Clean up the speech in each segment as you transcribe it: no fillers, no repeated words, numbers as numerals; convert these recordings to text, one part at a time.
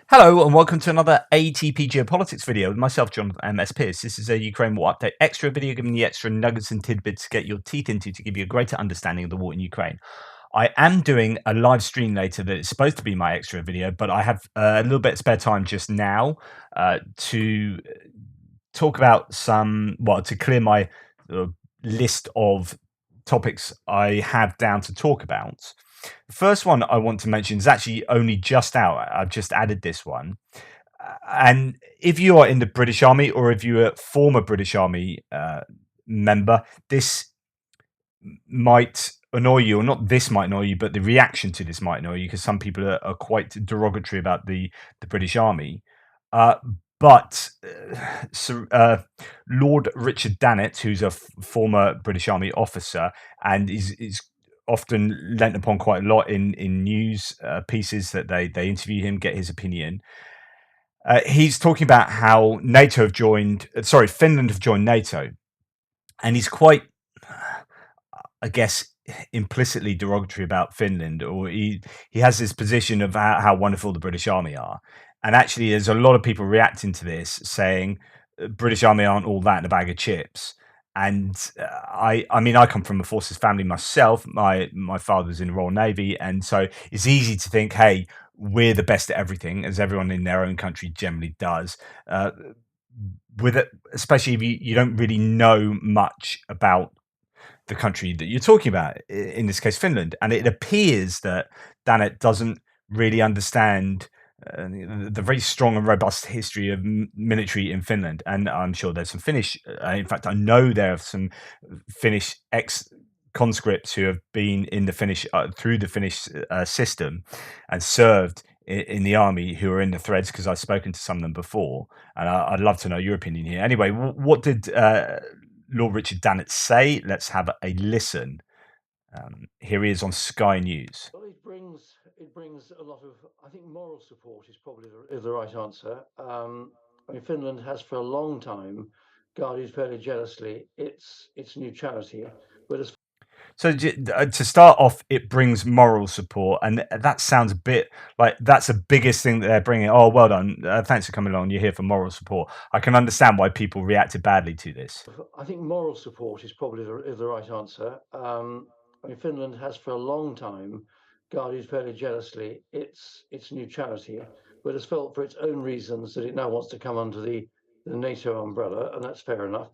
Hello and welcome to another ATP Geopolitics video with myself, John M.S. Pierce. This is a Ukraine War Update Extra video giving you extra nuggets and tidbits to get your teeth into to give you a greater understanding of the war in Ukraine. I am doing a live stream later that is supposed to be my extra video, but I have a little bit of spare time just now to talk about to clear my list of topics I have down to talk about. The first one I want to mention is actually only just out. I've just added this one. And if you are in the British Army or if you're a former British Army member, this might annoy you, or not this might annoy you, but the reaction to this might annoy you because some people are quite derogatory about the British Army. But Lord Richard Dannett, who's a former British Army officer and is often lent upon quite a lot in news pieces that they interview him, get his opinion. He's talking about how Finland have joined NATO, and he's quite, I guess, implicitly derogatory about Finland, or he has this position of how wonderful the British Army are. And actually, there's a lot of people reacting to this saying British Army aren't all that in a bag of chips. And I mean, I come from a forces family myself. My father was in the Royal Navy, and so it's easy to think, hey, we're the best at everything, as everyone in their own country generally does. With it, especially if you don't really know much about the country that you're talking about, in this case, Finland. And it appears that Dannett doesn't really understand the very strong and robust history of military in Finland. And I'm sure there's some Finnish, in fact, I know there are some Finnish ex-conscripts who have been in the Finnish, through the Finnish system and served in the army, who are in the threads, because I've spoken to some of them before. And I'd love to know your opinion here. Anyway, what did Lord Richard Dannett say? Let's have a listen. Here he is on Sky News. Well, it brings a lot of, I think, moral support is probably the right answer. I mean, Finland has for a long time guarded fairly jealously its neutrality, but as So to start off, it brings moral support, and that sounds a bit like that's the biggest thing that they're bringing. Oh, well done! Thanks for coming along. You're here for moral support. I can understand why people reacted badly to this. I think moral support is probably the right answer. I mean, Finland has for a long time guarded fairly jealously its neutrality, but has felt for its own reasons that it now wants to come under the NATO umbrella, and that's fair enough.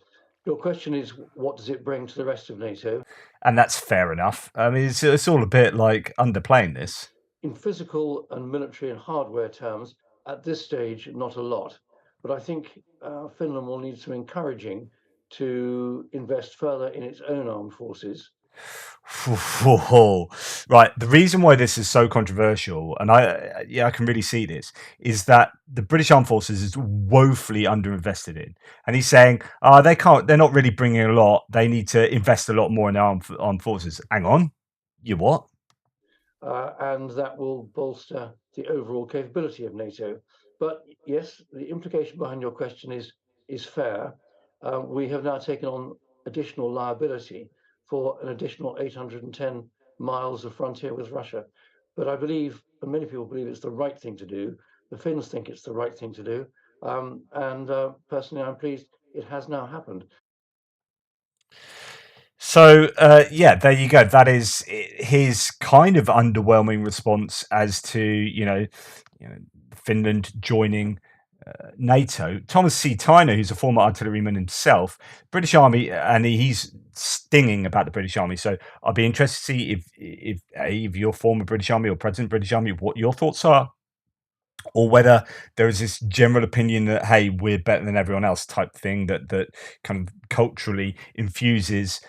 Your question is, what does it bring to the rest of NATO? And that's fair enough. I mean, it's all a bit like underplaying this. In physical and military and hardware terms, at this stage, not a lot. But I think Finland will need some encouraging to invest further in its own armed forces. Right. The reason why this is so controversial, and I can really see this, is that the British Armed Forces is woefully underinvested in, and he's saying, they're not really bringing a lot. They need to invest a lot more in armed forces. Hang on, you what? And that will bolster the overall capability of NATO. But yes, the implication behind your question is fair. We have now taken on additional liability for an additional 810 miles of frontier with Russia. But I believe, and many people believe, it's the right thing to do. The Finns think it's the right thing to do. And personally, I'm pleased it has now happened. So there you go. That is his kind of underwhelming response as to Finland joining NATO. Thomas C. Tyner, who's a former artilleryman himself, British Army, and he's stinging about the British Army. So I'll be interested to see if you're former British Army or President British Army, what your thoughts are, or whether there is this general opinion that, hey, we're better than everyone else type thing that kind of culturally infuses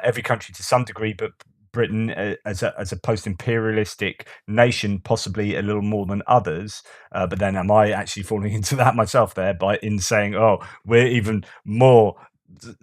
every country to some degree, but Britain as a post-imperialistic nation, possibly a little more than others. But then, am I actually falling into that myself there in saying, oh, we're even more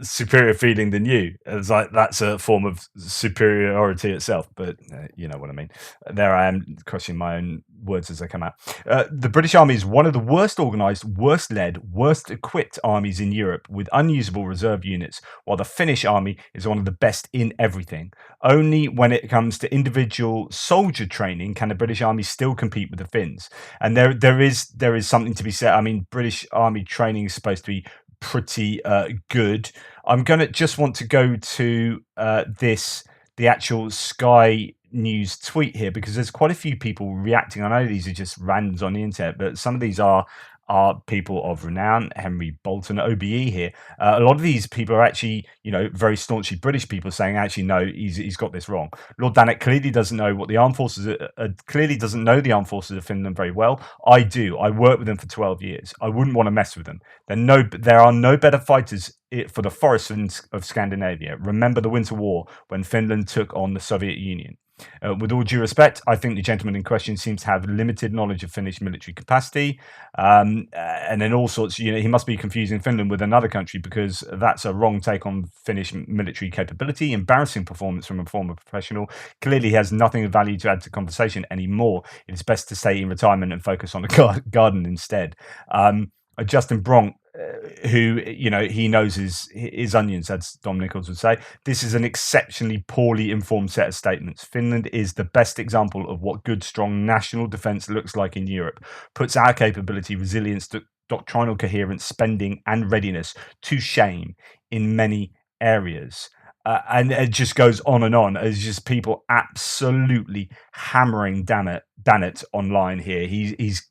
superior feeling than you. It's like that's a form of superiority itself. But you know what I mean. There I am crushing my own words as they come out. The British Army is one of the worst organised, worst led, worst equipped armies in Europe, with unusable reserve units, while the Finnish army is one of the best in everything. Only when it comes to individual soldier training can the British Army still compete with the Finns. And there is something to be said. I mean, British Army training is supposed to be pretty good. I'm gonna just want to go to the actual Sky News tweet here, because there's quite a few people reacting. I know these are just randoms on the internet, but some of these are people of renown. Henry Bolton, OBE here. A lot of these people are actually, you know, very staunchly British people saying, actually, no, he's got this wrong. Lord Danet clearly doesn't know what the armed forces clearly doesn't know the armed forces of Finland very well. I do. I worked with them for 12 years. I wouldn't want to mess with them. There are no better fighters for the forests of Scandinavia. Remember the Winter War when Finland took on the Soviet Union. With all due respect, I think the gentleman in question seems to have limited knowledge of Finnish military capacity, and then all sorts. You know, he must be confusing Finland with another country, because that's a wrong take on Finnish military capability. Embarrassing performance from a former professional. Clearly, he has nothing of value to add to conversation anymore. It is best to stay in retirement and focus on a garden instead. Justin Bronk, who, you know, he knows his onions, as Dom Nichols would say. This is an exceptionally poorly informed set of statements. Finland is the best example of what good, strong national defence looks like in Europe. Puts our capability, resilience, doctrinal coherence, spending, and readiness to shame in many areas. And it just goes on and on. It's just people absolutely hammering Danet online here. He's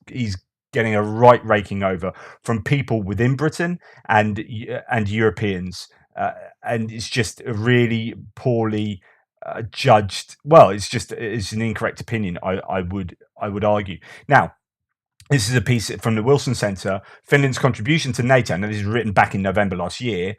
getting a right raking over from people within Britain and Europeans, and it's just a really poorly judged. Well, it's an incorrect opinion. I would argue. Now, this is a piece from the Wilson Centre. Finland's contribution to NATO, and this is written back in November last year,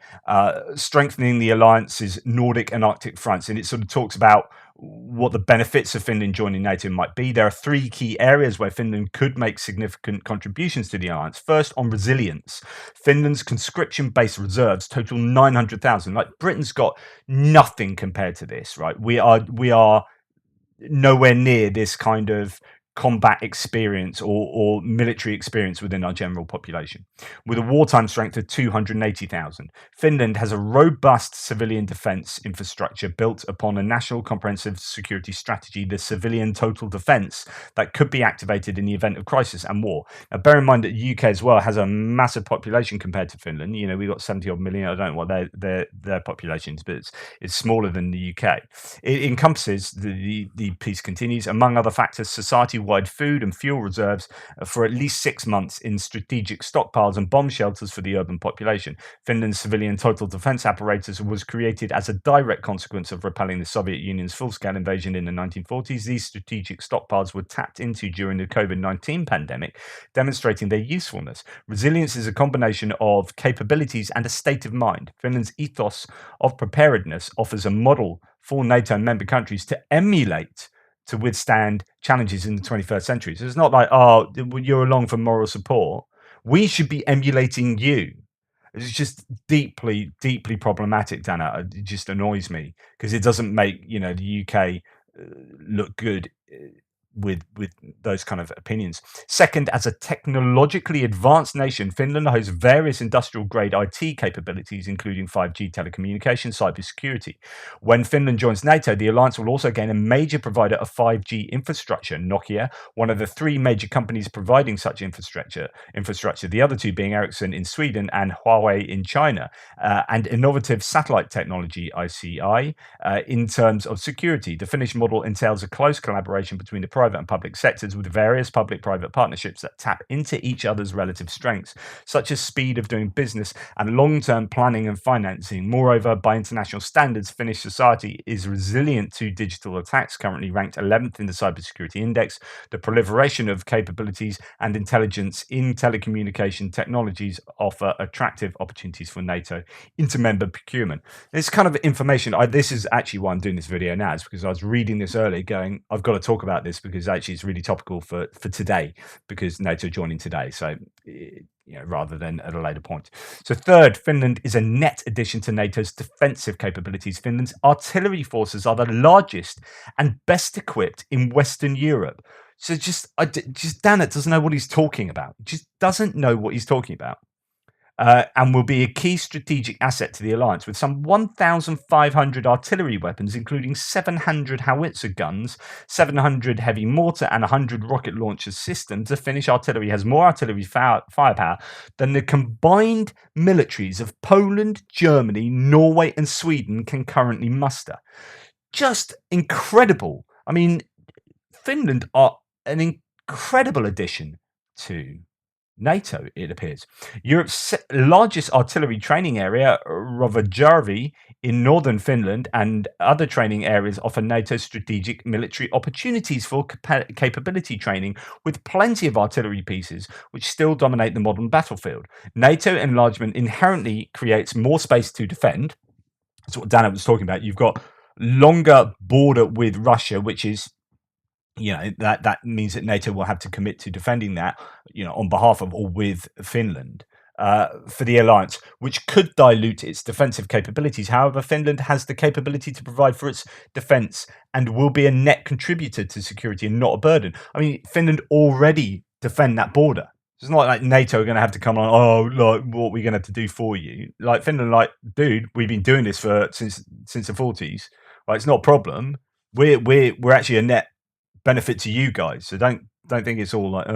strengthening the alliance's Nordic and Arctic fronts. And it sort of talks about what the benefits of Finland joining NATO might be. There are three key areas where Finland could make significant contributions to the alliance. First, on resilience. Finland's conscription-based reserves total 900,000. Like, Britain's got nothing compared to this, right? We are nowhere near this kind of combat experience or military experience within our general population. With a wartime strength of 280,000, Finland has a robust civilian defence infrastructure built upon a national comprehensive security strategy, the civilian total defence, that could be activated in the event of crisis and war. Now, bear in mind that the UK as well has a massive population compared to Finland. You know, we've got 70 odd million. I don't know what their populations, but it's smaller than the UK. It encompasses, the piece continues, among other factors, society-wide food and fuel reserves for at least 6 months in strategic stockpiles and bomb shelters for the urban population. Finland's civilian total defence apparatus was created as a direct consequence of repelling the Soviet Union's full-scale invasion in the 1940s. These strategic stockpiles were tapped into during the COVID-19 pandemic, demonstrating their usefulness. Resilience is a combination of capabilities and a state of mind. Finland's ethos of preparedness offers a model for NATO member countries to emulate to withstand challenges in the 21st century. So it's not like, oh, you're along for moral support. We should be emulating you. It's just deeply, deeply problematic, Dana. It just annoys me because it doesn't make, you know, the UK look good with those kind of opinions. Second, as a technologically advanced nation, Finland hosts various industrial grade IT capabilities, including 5G telecommunications, cybersecurity. When Finland joins NATO, the alliance will also gain a major provider of 5G infrastructure, Nokia, one of the three major companies providing such infrastructure, the other two being Ericsson in Sweden and Huawei in China, and innovative satellite technology, ICI, in terms of security. The Finnish model entails a close collaboration between the private and public sectors, with various public-private partnerships that tap into each other's relative strengths, such as speed of doing business and long-term planning and financing. Moreover, by international standards, Finnish society is resilient to digital attacks, currently ranked 11th in the cybersecurity index. The proliferation of capabilities and intelligence in telecommunication technologies offer attractive opportunities for NATO inter-member procurement. This kind of information, this is actually why I'm doing this video now, is because I was reading this earlier going, I've got to talk about this because actually it's really topical for today, because NATO joining today. So, rather than at a later point. So third, Finland is a net addition to NATO's defensive capabilities. Finland's artillery forces are the largest and best equipped in Western Europe. So just Dannett doesn't know what he's talking about. Just doesn't know what he's talking about. And will be a key strategic asset to the alliance with some 1,500 artillery weapons, including 700 howitzer guns, 700 heavy mortar, and 100 rocket launcher systems. The Finnish artillery has more artillery firepower than the combined militaries of Poland, Germany, Norway, and Sweden can currently muster. Just incredible. I mean, Finland are an incredible addition to NATO, it appears. Europe's largest artillery training area, Rovajärvi, in northern Finland, and other training areas offer NATO strategic military opportunities for capability training, with plenty of artillery pieces which still dominate the modern battlefield. NATO enlargement inherently creates more space to defend. That's what Dana was talking about. You've got longer border with Russia, which is that means that NATO will have to commit to defending that, on behalf of or with Finland, for the alliance, which could dilute its defensive capabilities. However, Finland has the capability to provide for its defense and will be a net contributor to security and not a burden. I mean, Finland already defend that border. It's not like NATO are going to have to come on. Oh, like what we're going to have to do for you? Like Finland, like, dude, we've been doing this since the 40s. Like, it's not a problem. We're actually a net benefit to you guys, so don't think it's all like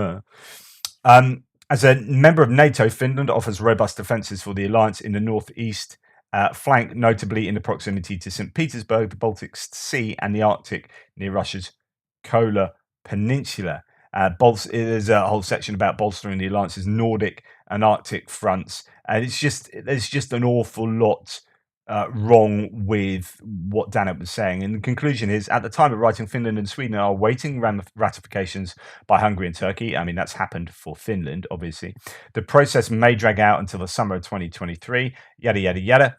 as a member of NATO, Finland offers robust defenses for the alliance in the northeast flank, notably in the proximity to St. Petersburg, the Baltic Sea, and the Arctic near Russia's Kola Peninsula. There's a whole section about bolstering the alliance's Nordic and Arctic fronts, and there's just an awful lot wrong with what Dannett was saying. And the conclusion is, at the time of writing, Finland and Sweden are awaiting ratifications by Hungary and Turkey. I mean, that's happened for Finland, obviously. The process may drag out until the summer of 2023, yada, yada, yada.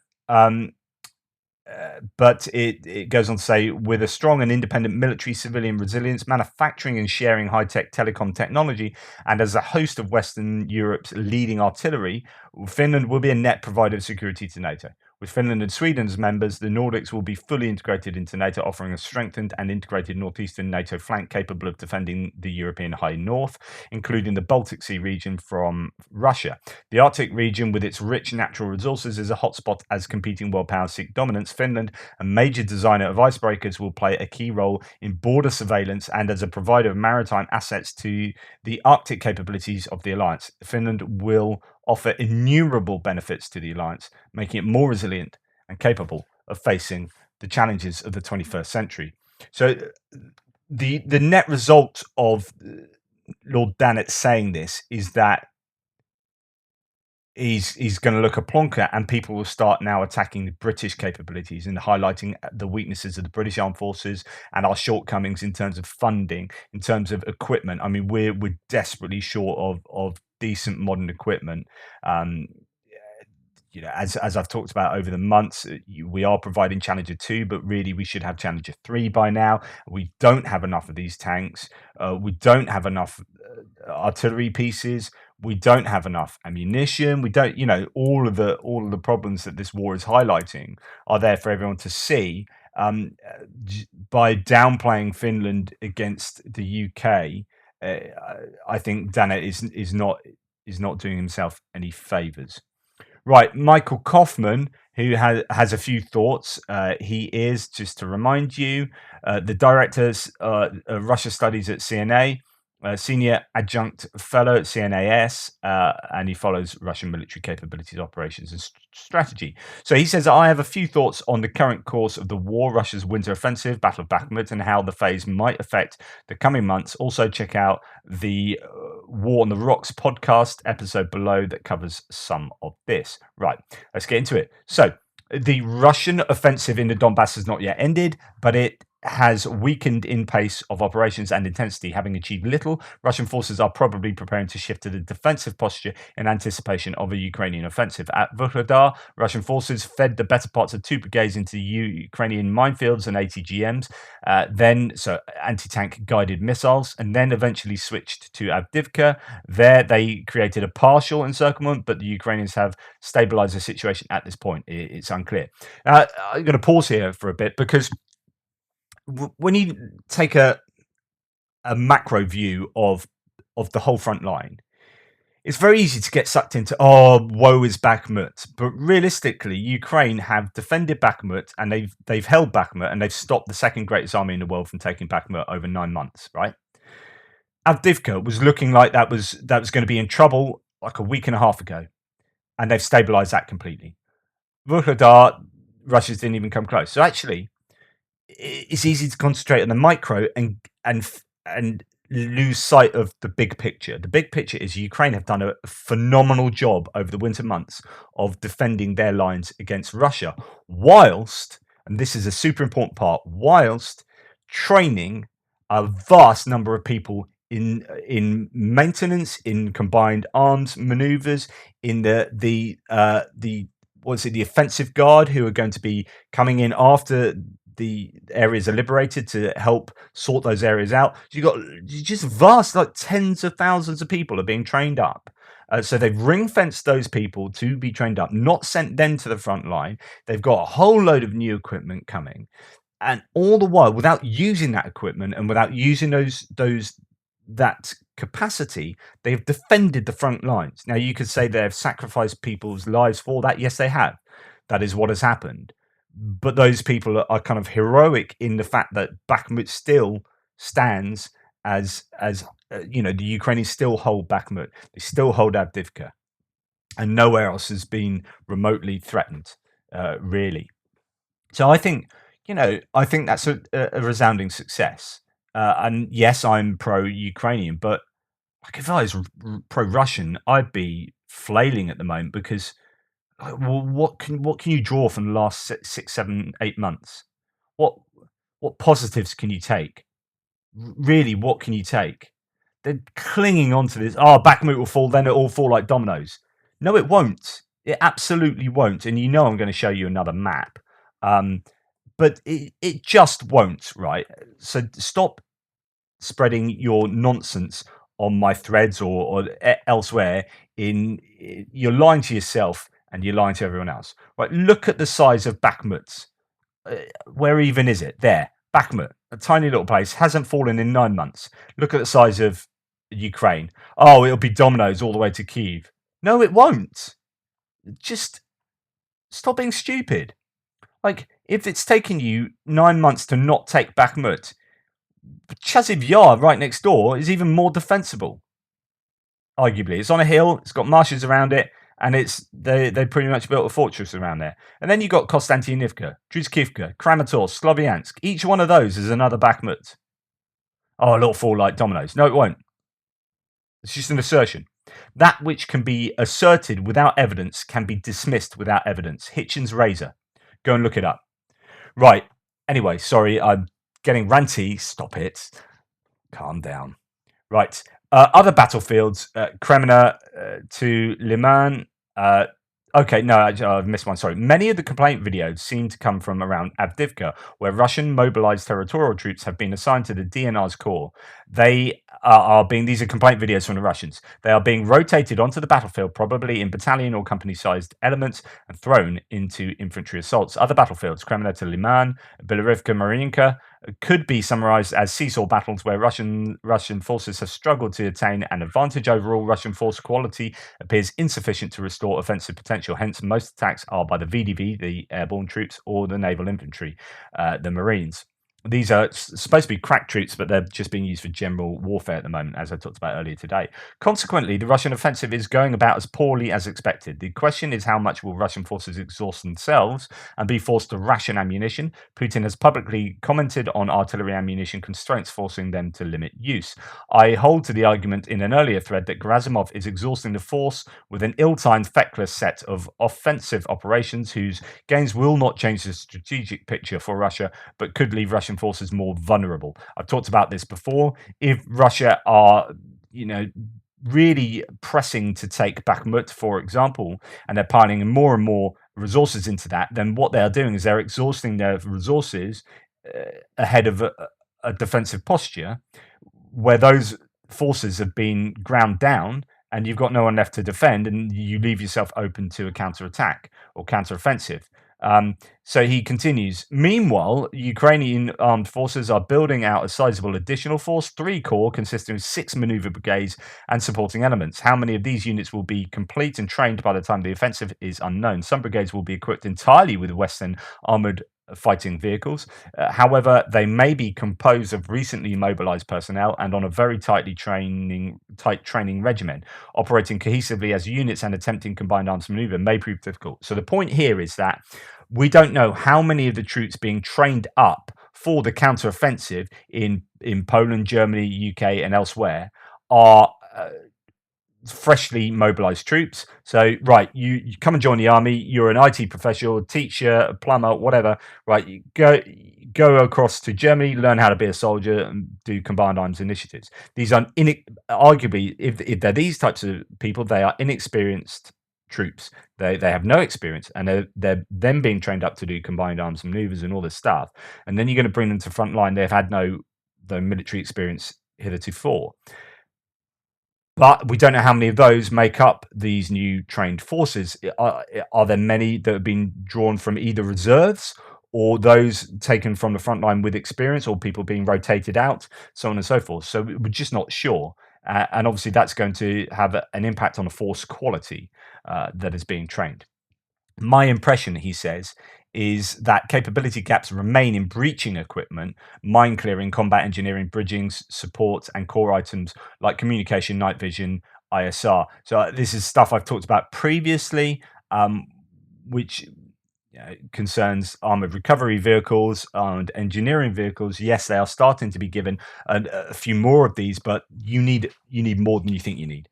But it goes on to say, with a strong and independent military civilian resilience, manufacturing and sharing high-tech telecom technology, and as a host of Western Europe's leading artillery, Finland will be a net provider of security to NATO. With Finland and Sweden as members, the Nordics will be fully integrated into NATO, offering a strengthened and integrated northeastern NATO flank capable of defending the European High North, including the Baltic Sea region from Russia. The Arctic region, with its rich natural resources, is a hotspot as competing world powers seek dominance. Finland, a major designer of icebreakers, will play a key role in border surveillance and as a provider of maritime assets to the Arctic capabilities of the alliance. Finland will offer innumerable benefits to the alliance, making it more resilient and capable of facing the challenges of the 21st century. So the net result of Lord Dannett saying this is that he's going to look a plonker, and people will start now attacking the British capabilities and highlighting the weaknesses of the British Armed Forces and our shortcomings in terms of funding, in terms of equipment. I mean, we're desperately short of decent modern equipment. As I've talked about over the months, we are providing Challenger 2, but really we should have Challenger 3 by now. We don't have enough of these tanks. We don't have enough artillery pieces. We don't have enough ammunition. We don't, all of the problems that this war is highlighting are there for everyone to see. By downplaying Finland against the UK, I think Dannett is not doing himself any favors. Right, Michael Kofman, who has a few thoughts. He is, just to remind you, the director of Russia Studies at CNA, senior adjunct fellow at CNAS, and he follows Russian military capabilities, operations, and strategy. So he says, I have a few thoughts on the current course of the war, Russia's winter offensive, Battle of Bakhmut, and how the phase might affect the coming months. Also, check out the War on the Rocks podcast episode below that covers some of this. Right, let's get into it. So the Russian offensive in the Donbass has not yet ended, but it has weakened in pace of operations and intensity. Having achieved little, Russian forces are probably preparing to shift to the defensive posture in anticipation of a Ukrainian offensive. At Vuhledar, Russian forces fed the better parts of 2 brigades into Ukrainian minefields and ATGMs, so anti-tank guided missiles, and then eventually switched to Avdiivka. There, they created a partial encirclement, but the Ukrainians have stabilized the situation at this point. It's unclear. I'm going to pause here for a bit because when you take a macro view of the whole front line, it's very easy to get sucked into, woe is Bakhmut. But realistically, Ukraine have defended Bakhmut, and they've held Bakhmut, and they've stopped the second greatest army in the world from taking Bakhmut over 9 months, right? Avdiivka was looking like that was going to be in trouble like a week and a half ago, and they've stabilized that completely. Vuhledar, Russians didn't even come close. So actually, it's easy to concentrate on the micro and lose sight of the big picture. The big picture is Ukraine have done a phenomenal job over the winter months of defending their lines against Russia, whilst, and this is a super important part, whilst training a vast number of people in maintenance, in combined arms maneuvers, in the offensive guard, who are going to be coming in after the areas are liberated to help sort those areas out. So you just vast, like tens of thousands of people are being trained up. So they've ring fenced those people to be trained up, not sent them to the front line. They've got a whole load of new equipment coming, and all the while, without using that equipment and without using that capacity, they have defended the front lines. Now, you could say they have sacrificed people's lives for that. Yes, they have. That is what has happened. But those people are kind of heroic in the fact that Bakhmut still stands as the Ukrainians still hold Bakhmut, they still hold Avdiivka, and nowhere else has been remotely threatened, really. So I think that's a resounding success. And yes, I'm pro-Ukrainian, but like if I was pro-Russian, I'd be flailing at the moment because well, what can you draw from the last 6, 7, 8 months? What positives can you take? Really, what can you take? They're clinging on to this. Oh, Bakhmut will fall, then it all fall like dominoes. No, it won't. It absolutely won't. And I'm going to show you another map. But it just won't, right? So stop spreading your nonsense on my threads or elsewhere. You're lying to yourself and you're lying to everyone else. Right? Look at the size of Bakhmut. Where even is it? There, Bakhmut, a tiny little place, hasn't fallen in 9 months. Look at the size of Ukraine. Oh, it'll be dominoes all the way to Kyiv. No, it won't. Just stop being stupid. Like, if it's taken you 9 months to not take Bakhmut, Chasiv Yar right next door is even more defensible. Arguably, it's on a hill, it's got marshes around it, and they pretty much built a fortress around there. And then you got Konstantinivka, Druzhkivka, Kramatorsk, Sloviansk. Each one of those is another Bakhmut. Oh, it'll fall like dominoes. No, it won't. It's just an assertion. That which can be asserted without evidence can be dismissed without evidence. Hitchin's razor. Go and look it up. Right. Anyway, sorry, I'm getting ranty. Stop it. Calm down. Right. Other battlefields, Kremna to Liman. Okay, no, I've missed one. Sorry. Many of the complaint videos seem to come from around Avdiivka, where Russian mobilized territorial troops have been assigned to the DNR's corps. These are complaint videos from the Russians. They are being rotated onto the battlefield, probably in battalion or company-sized elements, and thrown into infantry assaults. Other battlefields, Kremna to Liman, Bilorivka, Mariinka, could be summarized as seesaw battles where Russian forces have struggled to attain an advantage. Overall, Russian force quality appears insufficient to restore offensive potential. Hence, most attacks are by the VDV, the airborne troops, or the naval infantry, the Marines. These are supposed to be crack troops, but they're just being used for general warfare at the moment, as I talked about earlier today. Consequently, the Russian offensive is going about as poorly as expected. The question is, how much will Russian forces exhaust themselves and be forced to ration ammunition? Putin has publicly commented on artillery ammunition constraints, forcing them to limit use. I hold to the argument in an earlier thread that Gerasimov is exhausting the force with an ill-timed, feckless set of offensive operations whose gains will not change the strategic picture for Russia, but could leave Russian Russian forces more vulnerable. I've talked about this before. If Russia are, really pressing to take Bakhmut, for example, and they're piling in more and more resources into that, then what they are doing is they're exhausting their resources ahead of a defensive posture where those forces have been ground down and you've got no one left to defend, and you leave yourself open to a counterattack or counteroffensive. So he continues. Meanwhile, Ukrainian armed forces are building out a sizable additional force, 3 corps consisting of 6 maneuver brigades and supporting elements. How many of these units will be complete and trained by the time the offensive is unknown. Some brigades will be equipped entirely with Western armored fighting vehicles. However, they may be composed of recently mobilized personnel and on a very tight training regimen. Operating cohesively as units and attempting combined arms maneuver may prove difficult. So the point here is that we don't know how many of the troops being trained up for the counteroffensive in Poland, Germany, UK, and elsewhere are freshly mobilized troops. So, right, you come and join the army. You're an IT professional, teacher, a plumber, whatever. Right, you go across to Germany, learn how to be a soldier, and do combined arms initiatives. These are arguably, if they're these types of people, they are inexperienced troops. They have no experience, and they're then being trained up to do combined arms maneuvers and all this stuff. And then you're going to bring them to front line. They've had no military experience heretofore. But we don't know how many of those make up these new trained forces. Are there many that have been drawn from either reserves or those taken from the front line with experience, or people being rotated out, so on and so forth? So we're just not sure. And obviously that's going to have an impact on the force quality that is being trained. My impression, he says, is that capability gaps remain in breaching equipment, mine clearing, combat engineering, bridging, support, and core items like communication, night vision, ISR. So this is stuff I've talked about previously, which concerns armored recovery vehicles and engineering vehicles. Yes, they are starting to be given a few more of these, but you need more than you think you need.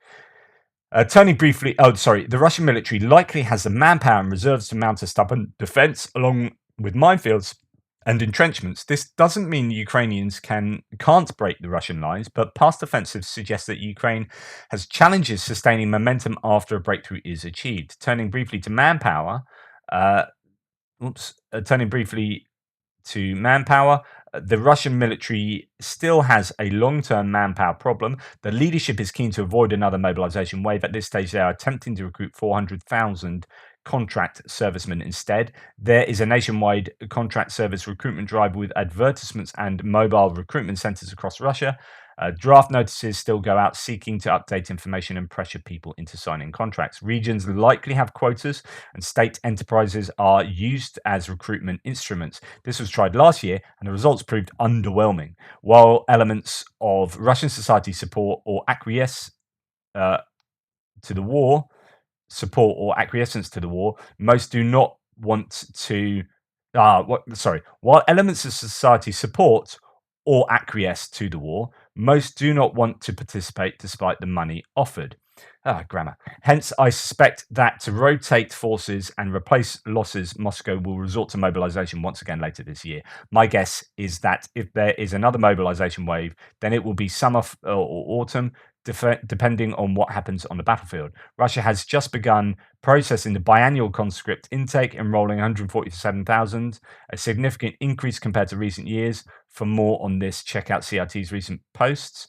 Turning briefly, the Russian military likely has the manpower and reserves to mount a stubborn defense along with minefields and entrenchments. This doesn't mean the Ukrainians can't break the Russian lines, but past offensives suggest that Ukraine has challenges sustaining momentum after a breakthrough is achieved. Turning briefly to manpower, the Russian military still has a long-term manpower problem. The leadership is keen to avoid another mobilization wave. At this stage, they are attempting to recruit 400,000 contract servicemen instead. There is a nationwide contract service recruitment drive with advertisements and mobile recruitment centers across Russia. Draft notices still go out seeking to update information and pressure people into signing contracts. Regions likely have quotas, and state enterprises are used as recruitment instruments. This was tried last year, and the results proved underwhelming. While elements of Russian society support or acquiesce to the war, support or acquiescence to the war, most do not want to. While elements of society support or acquiesce to the war, most do not want to participate despite the money offered. Grammar. Hence, I suspect that to rotate forces and replace losses, Moscow will resort to mobilization once again later this year. My guess is that if there is another mobilization wave, then it will be summer or autumn, depending on what happens on the battlefield. Russia has just begun processing the biannual conscript intake, enrolling 147,000, a significant increase compared to recent years. For more on this, check out CRT's recent posts.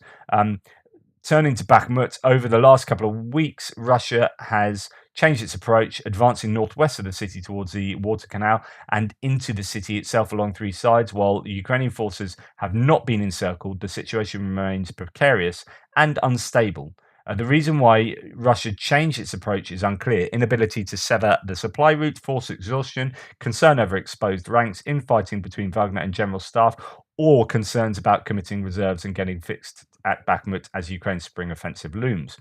Turning to Bakhmut, over the last couple of weeks, Russia has changed its approach, advancing northwest of the city towards the water canal and into the city itself along 3 sides. While the Ukrainian forces have not been encircled, the situation remains precarious and unstable. The reason why Russia changed its approach is unclear. Inability to sever the supply route, force exhaustion, concern over exposed ranks, infighting between Wagner and general staff, or concerns about committing reserves and getting fixed at Bakhmut as Ukraine's spring offensive looms.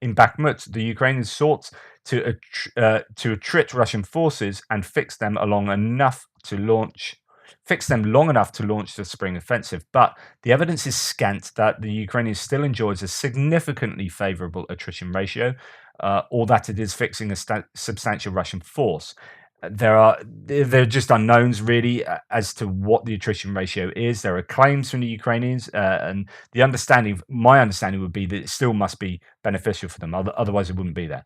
In Bakhmut, the Ukrainians sought to attrit Russian forces and fix them long enough to launch the spring offensive. But the evidence is scant that the Ukrainians still enjoys a significantly favorable attrition ratio, or that it is fixing a substantial Russian force. there are just unknowns really as to what the attrition ratio is. There are claims from the Ukrainians, and my understanding would be that it still must be beneficial for them. Otherwise, it wouldn't be there.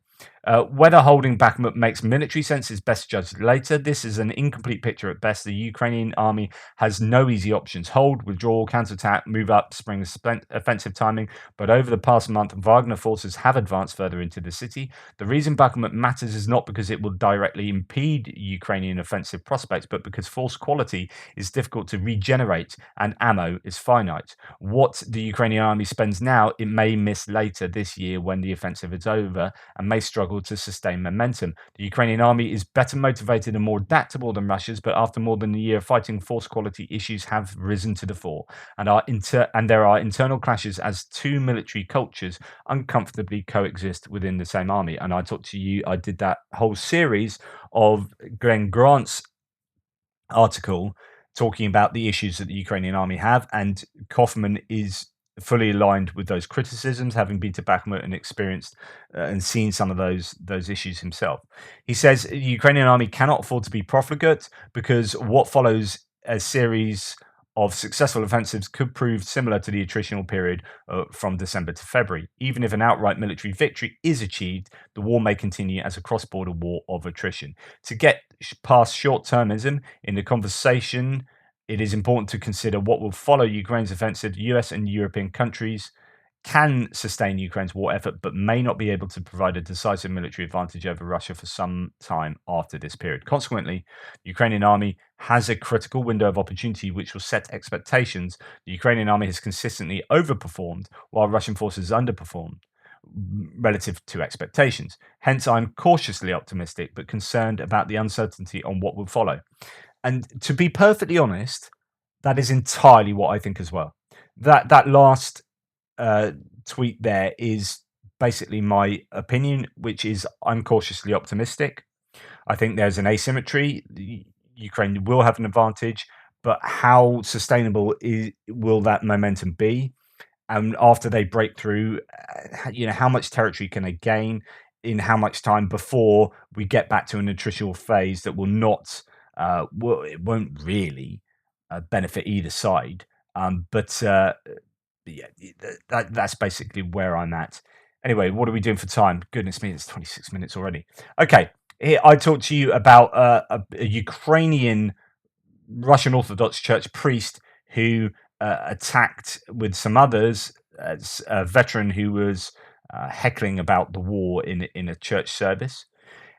Whether holding Bakhmut makes military sense is best judged later. This is an incomplete picture at best. The Ukrainian army has no easy options: hold, withdraw, counterattack, move up, spring offensive timing. But over the past month, Wagner forces have advanced further into the city. The reason Bakhmut matters is not because it will directly impede Ukrainian offensive prospects, but because force quality is difficult to regenerate and ammo is finite. What the Ukrainian army spends now, it may miss later this year when the offensive is over and may struggle to sustain momentum. The Ukrainian army is better motivated and more adaptable than Russia's, but after more than a year of fighting, force quality issues have risen to the fore, and there are internal clashes as two military cultures uncomfortably coexist within the same army. And I talked to you, I did that whole series of Glenn Grant's article talking about the issues that the Ukrainian army have, and Kofman is fully aligned with those criticisms, having been to Bakhmut and experienced and seen some of those issues himself. He says the Ukrainian army cannot afford to be profligate because what follows a series of successful offensives could prove similar to the attritional period from December to February. Even if an outright military victory is achieved, the war may continue as a cross-border war of attrition. To get past short-termism in the conversation, it is important to consider what will follow Ukraine's offensive. The US and European countries can sustain Ukraine's war effort, but may not be able to provide a decisive military advantage over Russia for some time after this period. Consequently, the Ukrainian army has a critical window of opportunity which will set expectations. The Ukrainian army has consistently overperformed while Russian forces underperformed relative to expectations. Hence, I'm cautiously optimistic but concerned about the uncertainty on what will follow. And to be perfectly honest, that is entirely what I think as well. That last tweet there is basically my opinion, which is I'm cautiously optimistic. I think there's an asymmetry. Ukraine will have an advantage, but how sustainable will that momentum be? And after they break through, how much territory can they gain in how much time before we get back to an attritional phase that will not, it won't really benefit either side. But yeah, that's basically where I'm at. Anyway, what are we doing for time? Goodness me, it's 26 minutes already. Okay, here I talked to you about a Ukrainian Russian Orthodox Church priest who attacked with some others a veteran who was heckling about the war in a church service.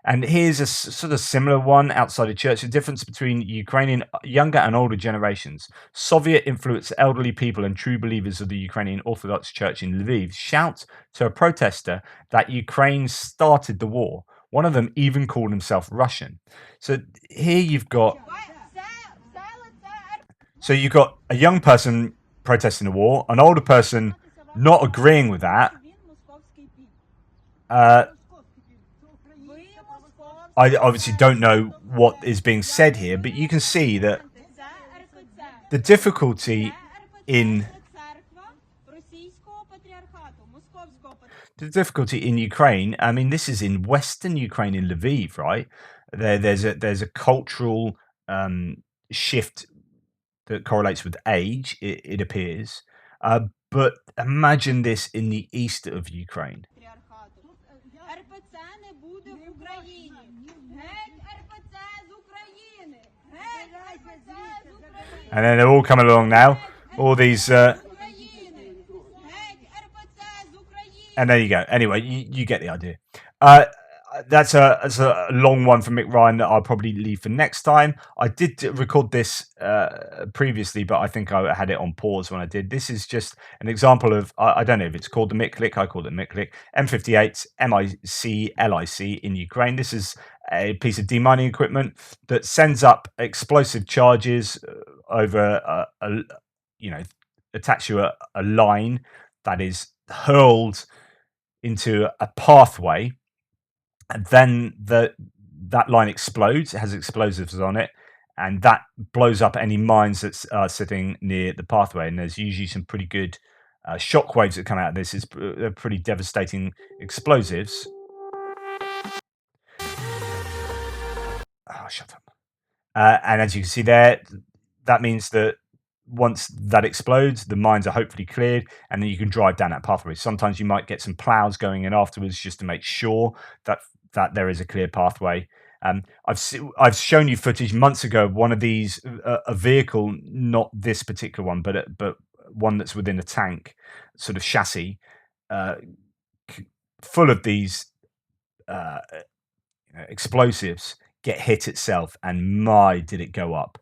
And here's a sort of similar one outside of church: the difference between Ukrainian younger and older generations. Soviet influenced elderly people and true believers of the Ukrainian Orthodox Church in Lviv shout to a protester that Ukraine started the war. One of them even called himself Russian. So here you've got a young person protesting the war, an older person not agreeing with that. I obviously don't know what is being said here, but you can see that the difficulty in Ukraine. I mean, this is in Western Ukraine, in Lviv, right? There's a cultural shift that correlates with age. It appears, but imagine this in the east of Ukraine. And then they're all coming along now. All these. And there you go. Anyway, you get the idea. That's a long one from Mick Ryan that I'll probably leave for next time. I did record this previously, but I think I had it on pause when I did. This is just an example of, I don't know if it's called the Mick Click. I called it Mick Click. M58 MIC-LIC in Ukraine. This is a piece of demining equipment that sends up explosive charges over attached to a line that is hurled into a pathway, and then that line explodes. It has explosives on it, and that blows up any mines that's sitting near the pathway. And there's usually some pretty good shock waves that come out of this. It's pretty devastating explosives. shut up. And as you can see there, that means that once that explodes, the mines are hopefully cleared, and then you can drive down that pathway. Sometimes you might get some plows going in afterwards just to make sure that there is a clear pathway. I've shown you footage months ago of one of these, a vehicle, not this particular one, but one that's within a tank, sort of chassis, uh, full of these uh, explosives, get hit itself, and my did it go up.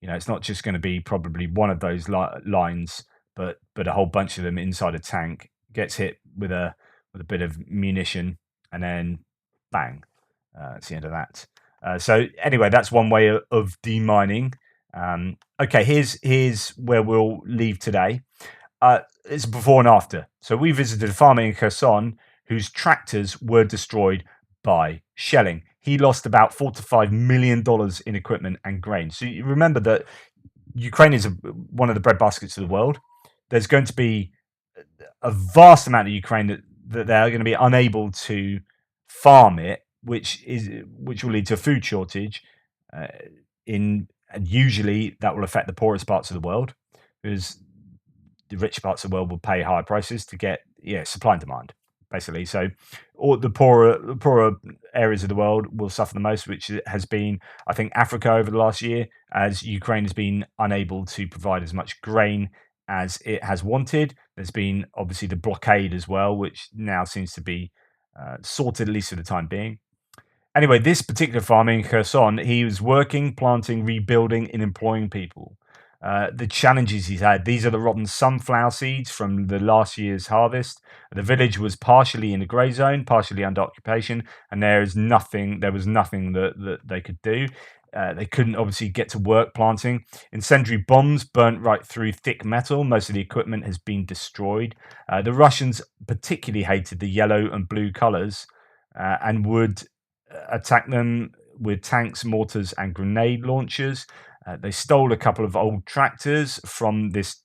It's not just going to be probably one of those lines, but a whole bunch of them inside a tank gets hit with a bit of munition, and then bang, it's the end of that. So anyway, that's one way of demining. Okay, here's where we'll leave today. It's before and after. So we visited a farmer in Kherson whose tractors were destroyed by shelling. He lost about $4 to $5 million in equipment and grain. So you remember that Ukraine is one of the breadbaskets of the world. There's going to be a vast amount of Ukraine that they're going to be unable to farm it, which will lead to a food shortage. And usually that will affect the poorest parts of the world, because the rich parts of the world will pay higher prices to get supply and demand, basically. So all the poorer areas of the world will suffer the most, which has been, I think, Africa over the last year, as Ukraine has been unable to provide as much grain as it has wanted. There's been obviously the blockade as well, which now seems to be sorted, at least for the time being. Anyway, this particular farmer in Kherson, he was working, planting, rebuilding, and employing people. The challenges he's had, these are the rotten sunflower seeds from the last year's harvest. The village was partially in a grey zone, partially under occupation, and there was nothing that they could do. They couldn't obviously get to work planting. Incendiary bombs burnt right through thick metal. Most of the equipment has been destroyed. The Russians particularly hated the yellow and blue colours, and would attack them with tanks, mortars, and grenade launchers. They stole a couple of old tractors from this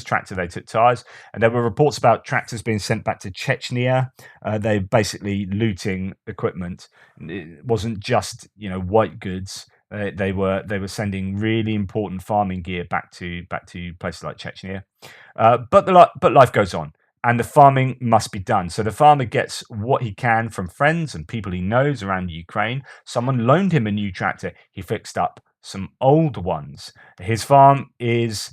tractor. They took tires, and there were reports about tractors being sent back to Chechnya. They're basically looting equipment. It wasn't just white goods. They were sending really important farming gear back to places like Chechnya. But life goes on, and the farming must be done. So the farmer gets what he can from friends and people he knows around Ukraine. Someone loaned him a new tractor. He fixed up some old ones. His farm is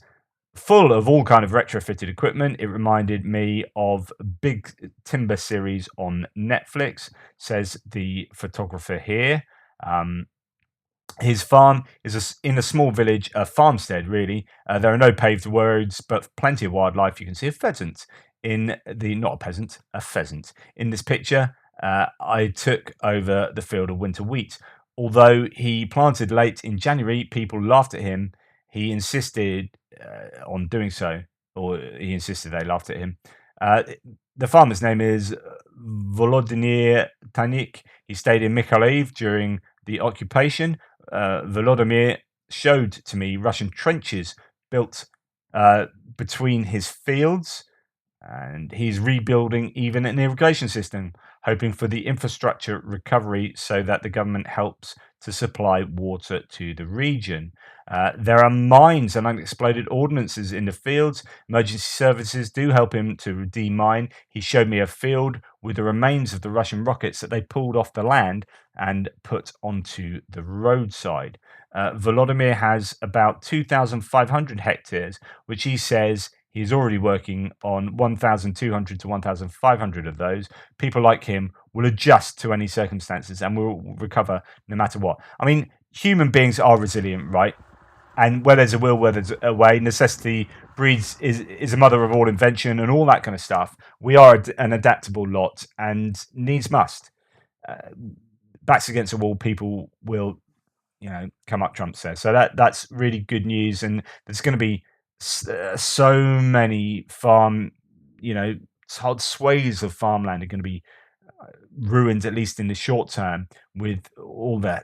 full of all kind of retrofitted equipment. It reminded me of Big Timber series on Netflix, says the photographer here. His farm is in a small village, a farmstead, really. There are no paved roads, but plenty of wildlife. You can see a pheasant a pheasant in this picture. I took over the field of winter wheat. Although he planted late in January, people laughed at him. He insisted on doing so, or he insisted they laughed at him. The farmer's name is Volodymyr Tanik. He stayed in Mykolaiv during the occupation. Volodymyr showed to me Russian trenches built between his fields, and he's rebuilding even an irrigation system, hoping for the infrastructure recovery so that the government helps to supply water to the region. There are mines and unexploded ordnances in the fields. Emergency services do help him to demine. He showed me a field with the remains of the Russian rockets that they pulled off the land and put onto the roadside. Volodymyr has about 2,500 hectares, which he says he's already working on 1,200 to 1,500 of those. People like him will adjust to any circumstances and will recover no matter what. I mean, human beings are resilient, right? And where there's a will, where there's a way. Necessity is a mother of all invention and all that kind of stuff. We are an adaptable lot, and needs must. Backs against the wall, people will, come up trumps there. So that's really good news, and there's going to be so many swathes of farmland are going to be ruined, at least in the short term, with all the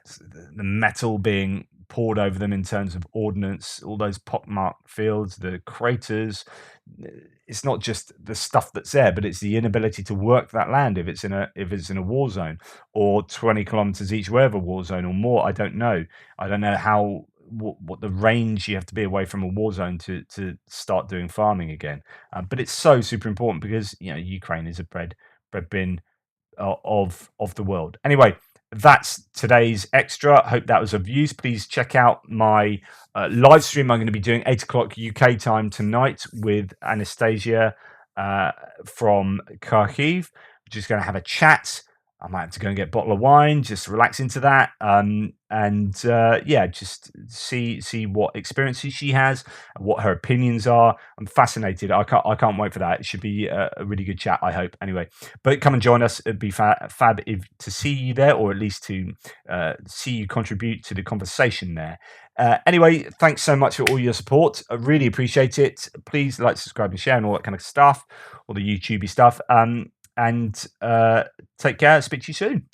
metal being poured over them in terms of ordnance, all those pockmarked fields, the craters. it's not just the stuff that's there, but it's the inability to work that land if it's in a war zone, or 20 kilometers each way of a war zone or more. I don't know. I don't know how what the range you have to be away from a war zone to start doing farming again. But it's so super important because Ukraine is a bread bin of the world. Anyway, that's today's extra. Hope that was of use. Please check out my live stream. I'm going to be doing 8 o'clock UK time tonight with Anastasia from Kharkiv. We're just going to have a chat. I might have to go and get a bottle of wine, just relax into that, and just see what experiences she has, what her opinions are. I'm fascinated. I can't wait for that. It should be a really good chat, I hope. Anyway, but come and join us. It'd be fab to see you there, or at least to see you contribute to the conversation there. Anyway, thanks so much for all your support. I really appreciate it. Please like, subscribe, and share, and all that kind of stuff, all the YouTubey stuff. And take care. Speak to you soon.